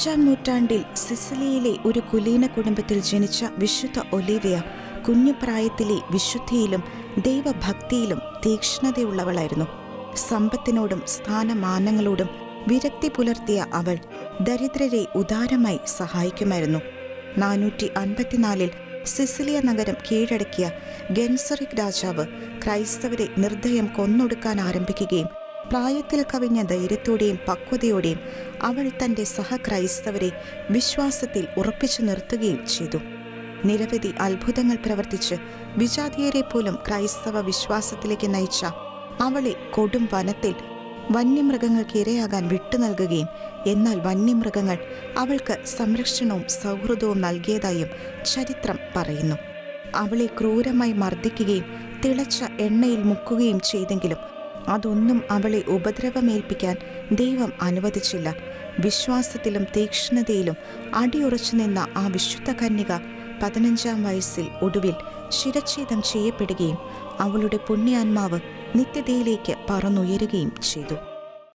5-ാം നൂറ്റാണ്ടിൽ സിസിലിയിലെ ഒരു കുലീന കുടുംബത്തിൽ ജനിച്ച വിശുദ്ധ ഒലീവിയ കുഞ്ഞുപ്രായത്തിലെ വിശുദ്ധിയിലും ദൈവഭക്തിയിലും തീക്ഷ്ണതയുള്ളവളായിരുന്നു. സമ്പത്തിനോടും സ്ഥാനമാനങ്ങളോടും വിരക്തി പുലർത്തിയ അവൾ ദരിദ്രരെ ഉദാരമായി സഹായിക്കുമായിരുന്നു. 454 സിസിലിയ നഗരം കീഴടക്കിയ ഗെൻസറിക് രാജാവ് ക്രൈസ്തവരെ നിർദ്ദയം കൊന്നൊടുക്കാൻ ആരംഭിക്കുകയും പ്രായത്തിൽ കവിഞ്ഞ ധൈര്യത്തോടെയും പക്വതയോടെയും അവൾ തൻ്റെ സഹക്രൈസ്തവരെ വിശ്വാസത്തിൽ ഉറപ്പിച്ചു നിർത്തുകയും ചെയ്തു. നിരവധി അത്ഭുതങ്ങൾ പ്രവർത്തിച്ച് വിജാതീയരെ പോലും ക്രൈസ്തവ വിശ്വാസത്തിലേക്ക് നയിച്ച അവളെ കൊടും വനത്തിൽ വന്യമൃഗങ്ങൾക്ക് ഇരയാകാൻ വിട്ടു നൽകുകയും എന്നാൽ വന്യമൃഗങ്ങൾ അവൾക്ക് സംരക്ഷണവും സൗഹൃദവും നൽകിയതായും ചരിത്രം പറയുന്നു. അവളെ ക്രൂരമായി മർദ്ദിക്കുകയും തിളച്ച എണ്ണയിൽ മുക്കുകയും ചെയ്തെങ്കിലും അതൊന്നും അവളെ ഉപദ്രവമേൽപ്പിക്കാൻ ദൈവം അനുവദിച്ചില്ല. വിശ്വാസത്തിലും തീക്ഷ്ണതയിലും അടിയുറച്ചു നിന്ന ആ വിശുദ്ധ കന്യക 15-ാം വയസ്സിൽ ഒടുവിൽ ശിരച്ഛേദം ചെയ്യപ്പെടുകയും അവളുടെ പുണ്യാത്മാവ് നിത്യതയിലേക്ക് പറന്നുയരുകയും ചെയ്തു.